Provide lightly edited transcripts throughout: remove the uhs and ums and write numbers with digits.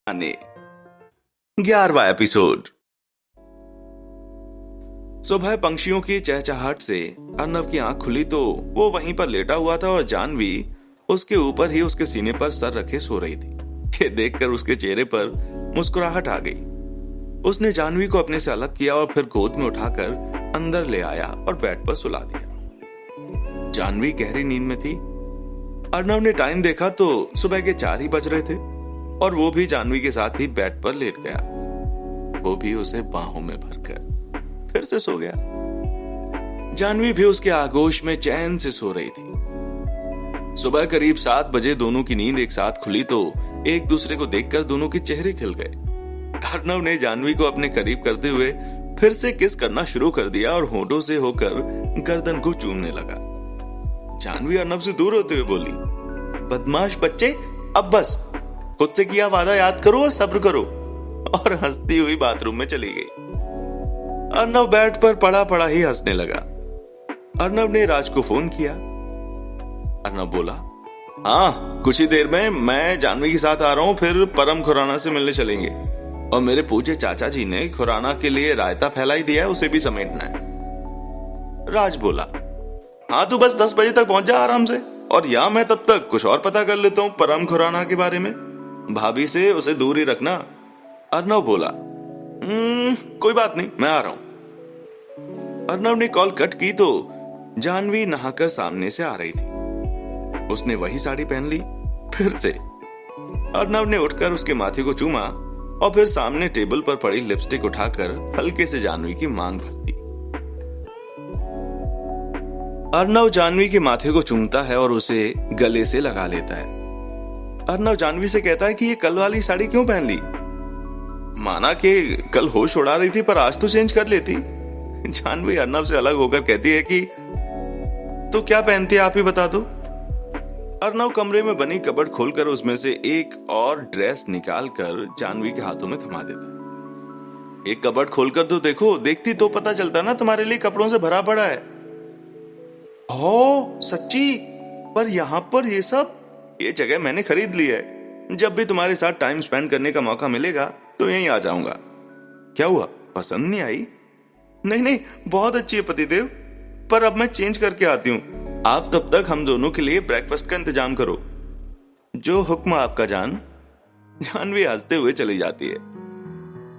आने 11वां एपिसोड। सुबह पंछियों की चहचहाहट से अर्नव की आंख खुली तो वो वहीं पर लेटा हुआ था और जानवी उसके ऊपर ही उसके सीने पर सर रखे सो रही थी। ये देखकर उसके चेहरे पर मुस्कुराहट आ गई। उसने जानवी को अपने से अलग किया और फिर गोद में उठाकर अंदर ले आया और बेड पर सुला दिया। जानवी गहरी नींद में थी। अर्नव ने टाइम देखा तो सुबह के 4 ही बज रहे थे और वो भी जानवी के साथ ही बेड पर लेट गया। वो भी उसे बाहों में भरकर फिर से सो गया। जानवी भी उसके आगोश में चैन से सो रही थी। सुबह करीब 7 बजे दोनों की नींद एक साथ खुली तो एक दूसरे को देखकर दोनों के चेहरे खिल गए। अर्नव ने जानवी को अपने करीब करते हुए फिर से किस करना शुरू कर दिया और होठों से होकर गर्दन को चूमने लगा। जानवी अर्नव से दूर होते हुए बोली, बदमाश बच्चे, अब बस खुद से किया वादा याद करो और सब्र करो, और हंसती हुई बाथरूम में चली गई। अर्नव बेड पर पड़ा पड़ा ही हंसने लगा। अर्नव ने राज को फोन किया। अर्नव बोला, हाँ कुछ ही देर में मैं जानवी के साथ आ रहा हूं, फिर परम खुराना से मिलने चलेंगे और मेरे पूजे चाचा जी ने खुराना के लिए रायता फैला ही दिया है, उसे भी समेटना है। राज बोला, हाँ तू बस 10 बजे तक पहुंच जा आराम से, और या मैं तब तक कुछ और पता कर लेता हूं परम खुराना के बारे में। भाभी से उसे दूर ही रखना। अर्नव बोला, कोई बात नहीं, मैं आ रहा हूं। अर्नव ने कॉल कट की तो जानवी नहाकर सामने से आ रही थी। उसने वही साड़ी पहन ली। फिर से अर्नव ने उठकर उसके माथे को चूमा और फिर सामने टेबल पर पड़ी लिपस्टिक उठाकर हल्के से जानवी की मांग भर दी। अर्नव जानवी के माथे को चूमता है और उसे गले से लगा लेता है। अर्नव जानवी से कहता है कि ये कल वाली साड़ी क्यों पहन ली। माना कि कल होश उड़ा रही थी पर आज तो चेंज कर लेती। जानवी अर्नव से अलग होकर कहती है कि तो क्या पहनती है आप ही बता दो। अर्नव कमरे में बनी कबर्ड खोलकर उसमें से एक और ड्रेस निकालकर जानवी के हाथों में थमा देता है। एक कबर्ड खोलकर तो देखो, देखती तो पता चलता ना तुम्हारे लिए कपड़ों से भरा पड़ा है। ओ सच्ची, पर यहाँ पर ये जगह मैंने खरीद ली है। जब भी तुम्हारे साथ टाइम स्पेंड करने का मौका मिलेगा तो यहीं आ जाऊंगा। क्या हुआ, पसंद नहीं आई? नहीं, बहुत अच्छी है पतिदेव, पर अब मैं चेंज करके आती हूँ। आप तब तक हम दोनों के लिए ब्रेकफास्ट का इंतजाम करो। जो हुक्म आपका जान। जानवी हंसते हुए चली जाती है।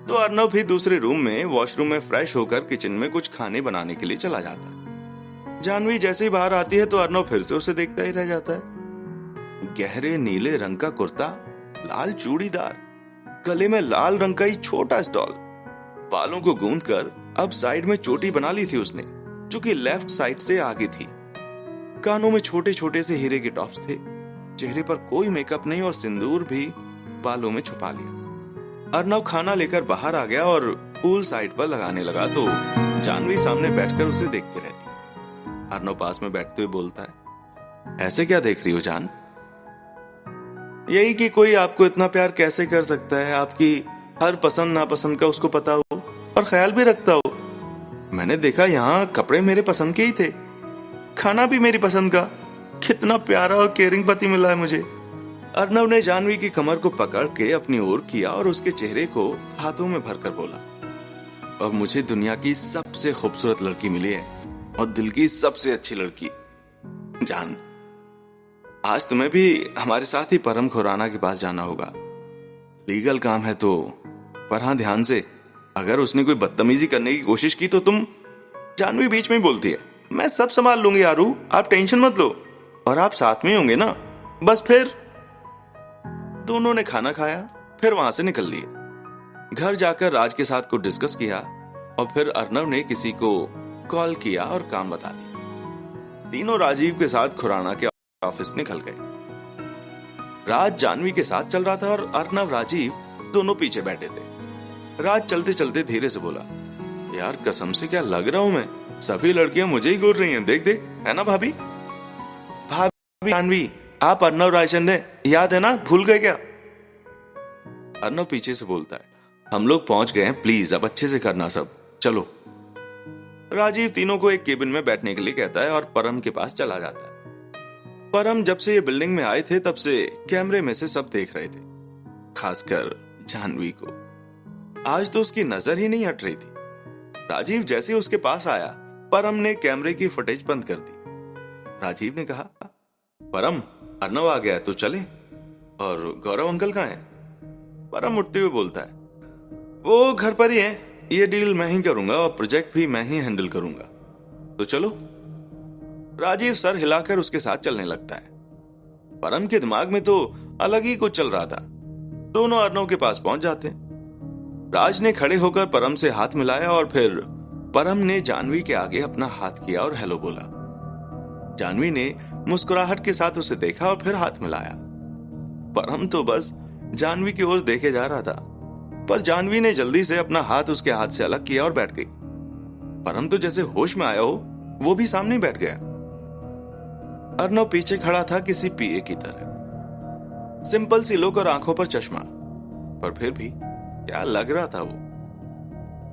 तो अर्नव भी दूसरे रूम में वॉशरूम में फ्रेश होकर किचन में कुछ खाने बनाने के लिए चला जाता है। जानवी जैसे ही बाहर आती है तो अर्नव फिर से उसे देखता ही रह जाता है। गहरे नीले रंग का कुर्ता, लाल चूड़ीदार, गले में लाल रंग का ही छोटा स्टॉल, बालों को गूंथकर अब साइड में चोटी बना ली थी उसने, जो कि लेफ्ट साइड से आगे थी। कानों में छोटे छोटे से हीरे के टॉप्स थे। चेहरे पर कोई मेकअप नहीं और सिंदूर भी बालों में छुपा लिया। अर्नव खाना लेकर बाहर आ गया और पूल साइड पर लगाने लगा तो जानवी सामने बैठकर उसे देखती रहती। अर्नव पास में बैठते हुए बोलता है, ऐसे क्या देख रही हो जान? यही कि कोई आपको इतना प्यार कैसे कर सकता है, आपकी हर पसंद नापसंद का उसको पता हो और ख्याल भी रखता हो। मैंने देखा यहाँ कपड़े मेरे पसंद के ही थे, खाना भी मेरी पसंद का। कितना प्यारा और केयरिंग पति मिला है मुझे। अर्नव ने जानवी की कमर को पकड़ के अपनी ओर किया और उसके चेहरे को हाथों में भरकर बोला, अब मुझे दुनिया की सबसे खूबसूरत लड़की मिली है और दिल की सबसे अच्छी लड़की। जान, आज तुम्हें भी हमारे साथ ही परम खुराना के पास जाना होगा। लीगल काम है तो, पर हाँ ध्यान से, अगर उसने कोई बदतमीजी करने की कोशिश की तो तुम। जानवी बीच में बोलती है, मैं सब संभाल लूंगी यारू, आप टेंशन मत लो, और आप साथ में होंगे ना। बस फिर दोनों ने खाना खाया, फिर वहां से निकल लिए। घर जाकर राज के साथ कुछ डिस्कस किया और फिर अर्नव ने किसी को कॉल किया और काम बता दिया। तीनों राजीव के साथ खुराना के ऑफिस निकल गए। राज जानवी के साथ चल रहा था और अर्नव राजीव दोनों पीछे बैठे थे। राज चलते चलते धीरे से बोला, यार कसम से क्या लग रहा हूं मैं, सभी लड़कियां मुझे ही घूर रही हैं, देख देख, है ना भाभी? भाभी जानवी, आप अर्नव राजचंद हैं, याद है ना, भूल गए क्या? अर्नव पीछे से बोलता है, हम लोग पहुंच गए हैं, प्लीज अब अच्छे से करना सब, चलो। राजीव तीनों को एक केबिन में बैठने के लिए कहता है और परम के पास चला जाता है। परम जब से ये बिल्डिंग में आए थे तब से कैमरे में से सब देख रहे थे, खासकर जानवी को आज तो उसकी नजर ही नहीं हट रही थी। राजीव जैसे उसके पास आया, परम ने कैमरे की फुटेज बंद कर दी। राजीव ने कहा, परम, अर्नव आ गया है, तो चले। और गौरव अंकल कहाँ हैं? परम उठते हुए बोलता है, वो घर पर ही हैं, ये डील मैं ही करूंगा और प्रोजेक्ट भी मैं ही हैंडल करूंगा, तो चलो। राजीव सर हिलाकर उसके साथ चलने लगता है। परम के दिमाग में तो अलग ही कुछ चल रहा था। दोनों अर्नव के पास पहुंच जाते हैं। राज ने खड़े होकर परम से हाथ मिलाया और फिर परम ने जानवी के आगे अपना हाथ किया और हेलो बोला। जानवी ने मुस्कुराहट के साथ उसे देखा और फिर हाथ मिलाया। परम तो बस जानवी की ओर देखे जा रहा था, पर जानवी ने जल्दी से अपना हाथ उसके हाथ से अलग किया और बैठ गई। परम तो जैसे होश में आया हो, वो भी सामने बैठ गया। अर्नव पीछे खड़ा था किसी पीए की तरह, सिंपल सी लुक और आंखों पर चश्मा, पर फिर भी क्या लग रहा था वो।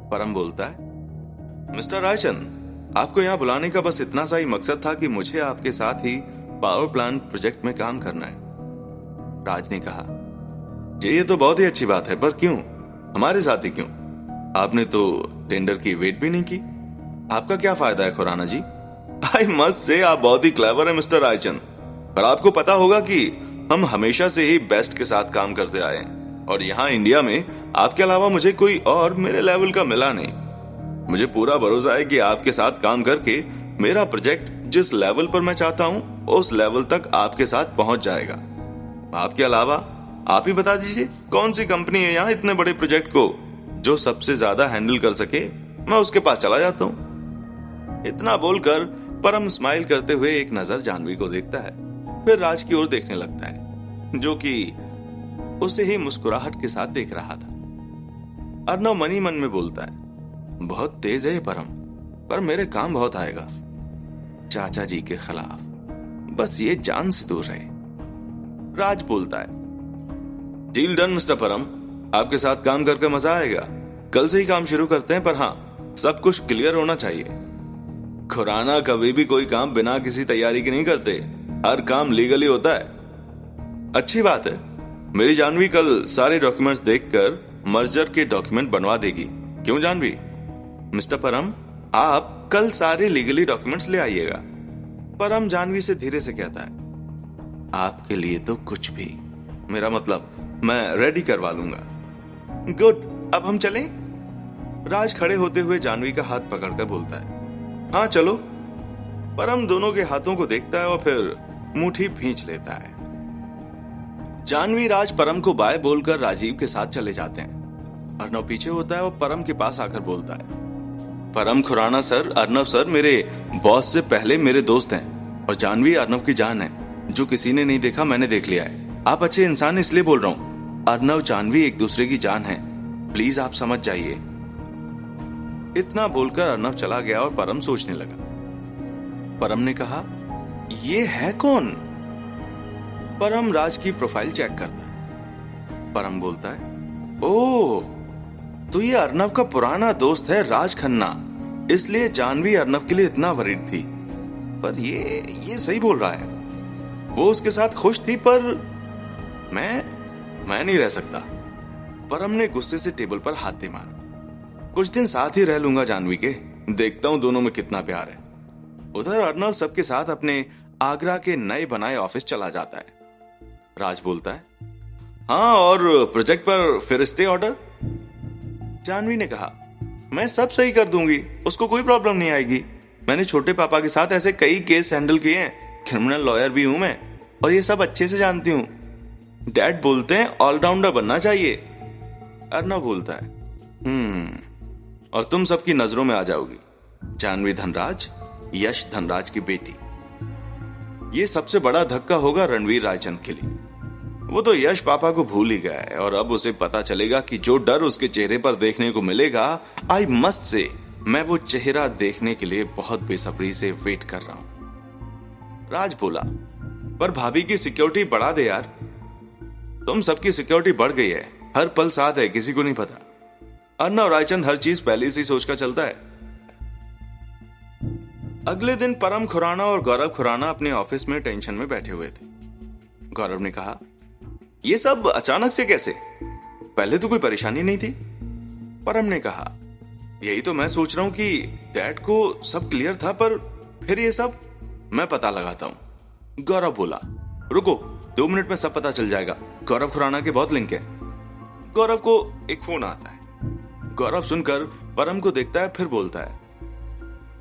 परम बोलता है, मिस्टर रायचंद, आपको यहां बुलाने का बस इतना सा ही मकसद था कि मुझे आपके साथ ही पावर प्लांट प्रोजेक्ट में काम करना है। राज ने कहा, जी ये तो बहुत ही अच्छी बात है, पर क्यों हमारे साथ ही क्यों? आपने तो टेंडर की वेट भी नहीं की। आपका क्या फायदा है खुराना जी? आई मस्ट से आप बहुत ही क्लेवर है मिस्टर रायचंद, पर आपको पता होगा कि हम हमेशा से ही बेस्ट के साथ काम करते आए हैं और यहाँ इंडिया में आपके अलावा मुझे कोई और मेरे लेवल का मिला नहीं। मुझे पूरा भरोसा है कि आपके साथ काम करके मेरा प्रोजेक्ट जिस लेवल पर मैं चाहता हूँ उस लेवल तक आपके साथ पहुंच जाएगा। आपके अलावा आप ही बता दीजिए कौन सी कंपनी है यहाँ इतने बड़े प्रोजेक्ट को जो सबसे ज्यादा हैंडल कर सके, मैं उसके पास चला जाता हूँ। इतना बोलकर परम स्माइल करते हुए एक नजर जानवी को देखता है, फिर राज की ओर देखने लगता है जो कि उसे ही मुस्कुराहट के साथ देख रहा था। अर्नव मन ही मन में बोलता है, बहुत तेज है ये परम, पर मेरे काम बहुत आएगा चाचा जी के खिलाफ, बस ये जान से दूर रहे। राज बोलता है, डील डन मिस्टर परम, आपके साथ काम करके मजा आएगा। कल से ही काम शुरू करते हैं, पर हाँ सब कुछ क्लियर होना चाहिए। खुराना कभी भी कोई काम बिना किसी तैयारी के नहीं करते, हर काम लीगली होता है। अच्छी बात है, मेरी जानवी कल सारे डॉक्यूमेंट्स देखकर मर्जर के डॉक्यूमेंट बनवा देगी। क्यों जानवी? मिस्टर परम, आप कल सारे लीगली डॉक्यूमेंट्स ले आइएगा। परम जानवी से धीरे से कहता है, आपके लिए तो कुछ भी, मेरा मतलब मैं रेडी करवा लूंगा। गुड, अब हम चलें? राज खड़े होते हुए जानवी का हाथ पकड़कर बोलता है, हाँ चलो। परम दोनों के हाथों को देखता है और फिर मुट्ठी भींच लेता है। जानवी राज परम को बाय बोलकर राजीव के साथ चले जाते हैं। अर्नव पीछे होता है और परम के पास आकर बोलता है, परम, खुराना सर, अर्नव सर मेरे बॉस से पहले मेरे दोस्त हैं और जानवी अर्नव की जान है। जो किसी ने नहीं देखा मैंने देख लिया है। आप अच्छे इंसान इसलिए बोल रहा हूं। अर्नव जानवी एक दूसरे की जान है, प्लीज आप समझ जाइए। इतना बोलकर अर्नव चला गया और परम सोचने लगा। परम ने कहा, ये है कौन? परम राज की प्रोफाइल चेक करता है। परम बोलता है, ओह, तो ये अर्नव का पुराना दोस्त है राज खन्ना, इसलिए जानवी अर्नव के लिए इतना वरीड थी। पर ये सही बोल रहा है, वो उसके साथ खुश थी, पर मैं नहीं रह सकता। परम ने गुस्से से टेबल पर हाथ दे मारा। कुछ दिन साथ ही रह लूंगा जानवी के, देखता हूं दोनों में कितना प्यार है। उधर अर्नव सबके साथ अपने आगरा के नए बनाए ऑफिस चला जाता है। राज बोलता है, हाँ, और प्रोजेक्ट पर फिर स्टे ऑर्डर? जानवी ने कहा, मैं सब सही कर दूंगी, उसको कोई प्रॉब्लम नहीं आएगी। मैंने छोटे पापा के साथ ऐसे कई केस हैंडल किए हैं, क्रिमिनल लॉयर भी हूं मैं और ये सब अच्छे से जानती हूं। डैड बोलते हैं ऑलराउंडर बनना चाहिए। अर्नव बोलता है, और तुम सबकी नजरों में आ जाओगी। जानवी धनराज, यश धनराज की बेटी। ये सबसे बड़ा धक्का होगा रणवीर रायचंद के लिए। वो तो यश पापा को भूल ही गया है और अब उसे पता चलेगा कि जो डर उसके चेहरे पर देखने को मिलेगा, आई मस्ट से, मैं वो चेहरा देखने के लिए बहुत बेसब्री से वेट कर रहा हूं। राज बोला, पर भाभी की सिक्योरिटी बढ़ा दे यार। तुम सबकी सिक्योरिटी बढ़ गई है, हर पल साथ है, किसी को नहीं पता। अर्नव रायचंद हर चीज पहले से ही सोच कर चलता है। अगले दिन परम खुराना और गौरव खुराना अपने ऑफिस में टेंशन में बैठे हुए थे। गौरव ने कहा, ये सब अचानक से कैसे? पहले तो कोई परेशानी नहीं थी। परम ने कहा, यही तो मैं सोच रहा हूं कि डैड को सब क्लियर था, पर फिर ये सब मैं पता लगाता हूं। गौरव बोला, रुको, 2 मिनट में सब पता चल जाएगा। गौरव खुराना के बहुत लिंक है। गौरव को एक फोन आता है। गौरव सुनकर परम को देखता है, फिर बोलता है,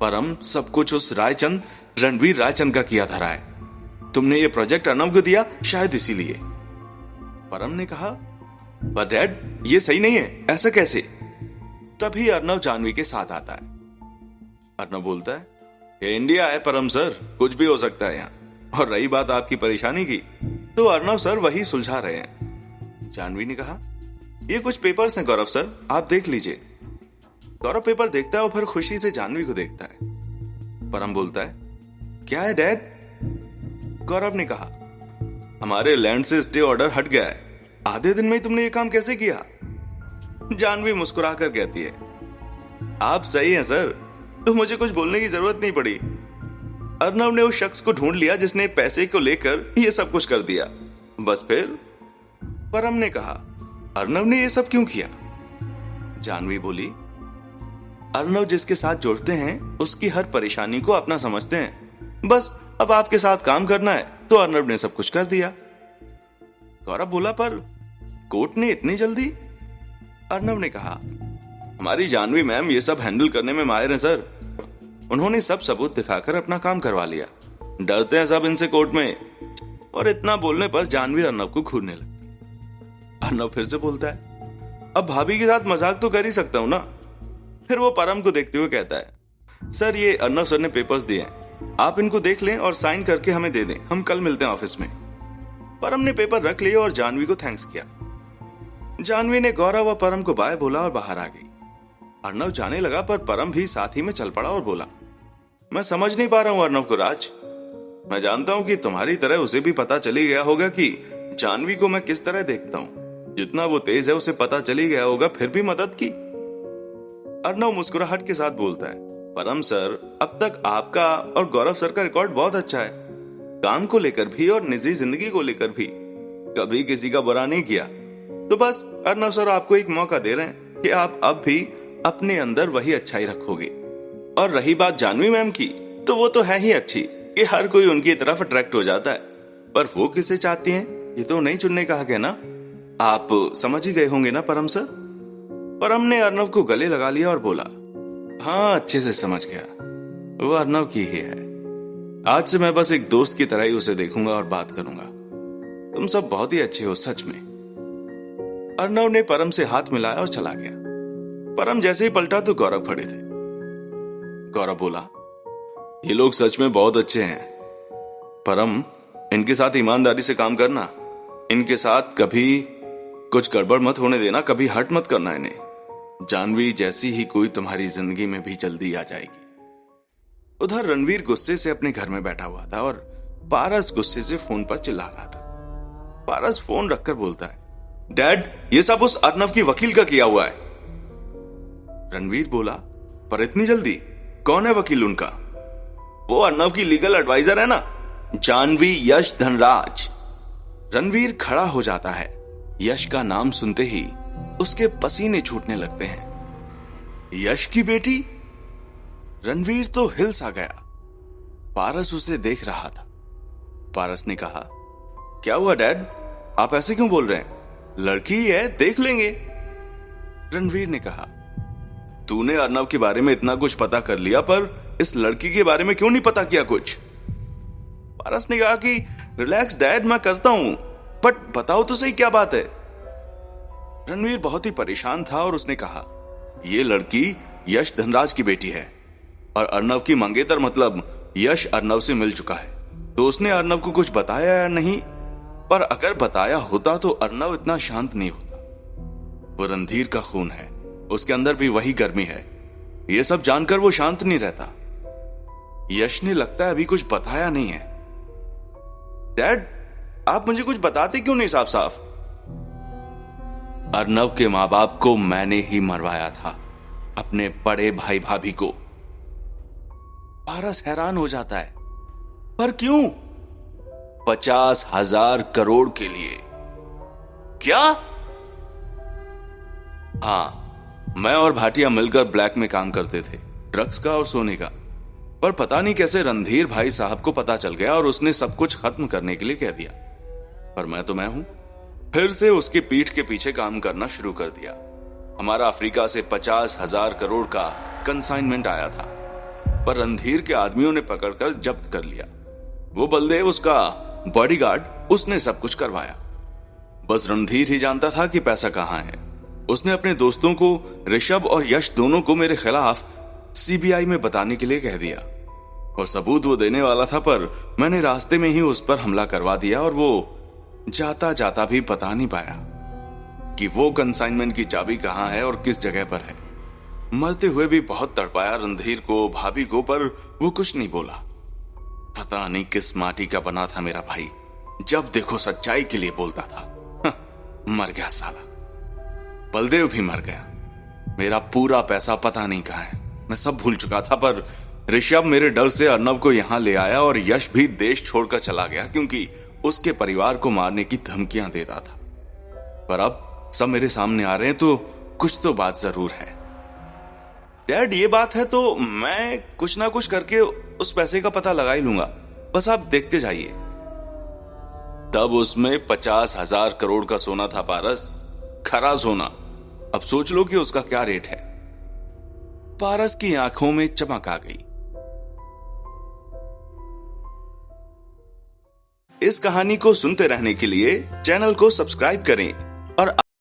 परम, सब कुछ उस रायचंद, रणवीर रायचंद का किया धरा है। तुमने ये प्रोजेक्ट अर्नव को दिया, शायद इसीलिए। परम ने कहा, पर डैड, ये सही नहीं है, ऐसा कैसे? तभी अर्नव जानवी के साथ आता है। अर्नव बोलता है, ये इंडिया है परम सर, कुछ भी हो सकता है यहाँ। और रही बात आपकी परेशानी की, तो अर्नव सर वही सुलझा रहे हैं। जानवी ने कहा, ये कुछ पेपर्स हैं गौरव सर, आप देख लीजिए। गौरव पेपर देखता है और फिर खुशी से जानवी को देखता है। परम बोलता है, क्या है डैड? गौरव ने कहा, हमारे लैंड से स्टे ऑर्डर हट गया है। आधे दिन में ही तुमने ये काम कैसे किया? जानवी मुस्कुराकर कहती है, आप सही हैं सर, तो मुझे कुछ बोलने की जरूरत नहीं पड़ी। अर्नव ने उस शख्स को ढूंढ लिया जिसने पैसे को लेकर ये सब कुछ कर दिया, बस फिर। परम ने कहा, अर्नव ने ये सब क्यों किया? जानवी बोली, अर्नव जिसके साथ जुड़ते हैं उसकी हर परेशानी को अपना समझते हैं। बस अब आपके साथ काम करना है, तो अर्नव ने सब कुछ कर दिया। गौरव बोला, पर कोर्ट ने इतनी जल्दी? अर्नव ने कहा, हमारी जानवी मैम ये सब हैंडल करने में माहिर है सर। उन्होंने सब सबूत दिखाकर अपना काम करवा लिया। डरते हैं सब इनसे कोर्ट में। और इतना बोलने पर जानवी अर्नव को घूरने लगती। अर्नव फिर से बोलता है, अब भाभी के साथ मजाक तो कर ही सकता हूं ना। फिर वो परम को देखते हुए कहता है, सर, ये अर्नव सर ने पेपर्स दिए हैं, आप इनको देख लें और साइन करके हमें दे दें, हम कल मिलते हैं ऑफिस में। परम ने पेपर रख लिए और जानवी को थैंक्स किया। जानवी ने गौरव और परम को बाय बोला और बाहर आ गई। अर्नव जाने लगा, पर परम भी साथ ही में चल पड़ा और बोला, मैं समझ नहीं पा रहा हूं अर्नव को राज। मैं जानता हूं कि तुम्हारी तरह उसे भी पता चली गया होगा कि जानवी को मैं किस तरह देखता हूं। जितना वो तेज है उसे पता चली गया होगा, फिर भी मदद की। अर्नव मुस्कुराहट के साथ बोलता है, परम सर, अब तक आपका और गौरव सर का रिकॉर्ड बहुत अच्छा है। काम को लेकर भी और निजी जिंदगी को लेकर भी कभी किसी का बुरा नहीं किया। तो बस अर्नव सर आपको एक मौका दे रहे हैं कि आप अब भी अपने अंदर वही अच्छाई रखोगे। और रही बात जानवी मैम की, तो वो तो है ही अच्छी कि हर कोई उनकी तरफ अट्रैक्ट हो जाता है, पर वो किसे चाहती हैं ये तो नहीं चुनने का हक है ना। आप समझ ही गए होंगे ना परम सर? परम ने अर्नव को गले लगा लिया और बोला, हाँ, अच्छे से समझ गया, वो अर्नव की ही है। आज से मैं बस एक दोस्त की तरह ही उसे देखूंगा और बात करूंगा। तुम सब बहुत ही अच्छे हो सच में। अर्नव ने परम से हाथ मिलाया और चला गया। परम जैसे ही पलटा तो गौरव खड़े थे। गौरव बोला, ये लोग सच में बहुत अच्छे हैं। परम, इनके साथ ईमानदारी से काम करना, इनके साथ कभी कुछ गड़बड़ मत होने देना, कभी हर्ट मत करना इन्हें। जानवी जैसी ही कोई तुम्हारी जिंदगी में भी जल्दी आ जाएगी। उधर रणवीर गुस्से से अपने घर में बैठा हुआ था और पारस गुस्से से फोन पर चिल्ला रहा था। पारस फोन रखकर बोलता है, डैड, ये सब उस अर्नव की वकील का किया हुआ है। रणवीर बोला, पर इतनी जल्दी? कौन है वकील उनका? वो अर्नव की लीगल एडवाइजर है ना, जानवी यश धनराज। रणवीर खड़ा हो जाता है। यश का नाम सुनते ही उसके पसीने छूटने लगते हैं। यश की बेटी? रणवीर तो हिल सा गया। पारस उसे देख रहा था। पारस ने कहा, क्या हुआ डैड, आप ऐसे क्यों बोल रहे हैं? लड़की ही है, देख लेंगे। रणवीर ने कहा, तूने अर्नव के बारे में इतना कुछ पता कर लिया, पर इस लड़की के बारे में क्यों नहीं पता किया कुछ? पारस ने कहा कि रिलैक्स डैड, मैं करता हूं, बट बताओ तो सही क्या बात है। रणवीर बहुत ही परेशान था और उसने कहा, ये लड़की यश धनराज की बेटी है और अर्नव की मंगेतर, मतलब यश अर्नव से मिल चुका है। तो उसने अर्नव को कुछ बताया या नहीं? पर अगर बताया होता तो अर्नव इतना शांत नहीं होता। वो रणधीर का खून है, उसके अंदर भी वही गर्मी है। ये सब जानकर वो शांत नहीं रहता। यश ने लगता है अभी कुछ बताया नहीं है। डैड, आप मुझे कुछ बताते क्यों नहीं साफ साफ? अर्नव के मां बाप को मैंने ही मरवाया था, अपने बड़े भाई भाभी को। पारस हैरान हो जाता है, पर क्यों? 50,000 करोड़ के लिए। क्या? हाँ, मैं और भाटिया मिलकर ब्लैक में काम करते थे, ड्रग्स का और सोने का। पर पता नहीं कैसे रणधीर भाई साहब को पता चल गया और उसने सब कुछ खत्म करने के लिए कह दिया। पर मैं तो मैं हूं, फिर से उसकी पीठ के पीछे काम करना शुरू कर दिया। हमारा अफ्रीका से 50,000 करोड़ का कंसाइनमेंट आया था, पर रणधीर के आदमियों ने पकड़कर जब्त कर लिया। वो बलदेव, उसका बॉडीगार्ड, उसने सब कुछ करवाया। बस रणधीर ही जानता था कि पैसा कहां है। उसने अपने दोस्तों को, ऋषभ और यश दोनों को, मेरे खिलाफ सीबीआई में बताने के लिए कह दिया। और सबूत वो देने वाला था, पर मैंने रास्ते में ही उस पर हमला करवा दिया और वो जाता जाता भी बता नहीं पाया कि वो कंसाइनमेंट की चाबी कहां है और किस जगह पर है। मरते हुए भी बहुत तड़पाया रणधीर को, भाभी को, पर वो कुछ नहीं बोला। पता नहीं किस माटी का बना था मेरा भाई, जब देखो सच्चाई के लिए बोलता था। मर गया साला। बलदेव भी मर गया। मेरा पूरा पैसा पता नहीं कहां है, मैं सब भूल चुका था। पर ऋषभ मेरे डर से अर्नव को यहां ले आया और यश भी देश छोड़कर चला गया, क्योंकि उसके परिवार को मारने की धमकियां देता था। पर अब सब मेरे सामने आ रहे हैं, तो कुछ तो बात जरूर है। डैड, ये बात है तो मैं कुछ ना कुछ करके उस पैसे का पता लगा ही लूंगा, बस आप देखते जाइए। तब उसमें 50,000 करोड़ का सोना था पारस, खरा सोना। अब सोच लो कि उसका क्या रेट है। पारस की आंखों में चमक आ गई। इस कहानी को सुनते रहने के लिए चैनल को सब्सक्राइब करें और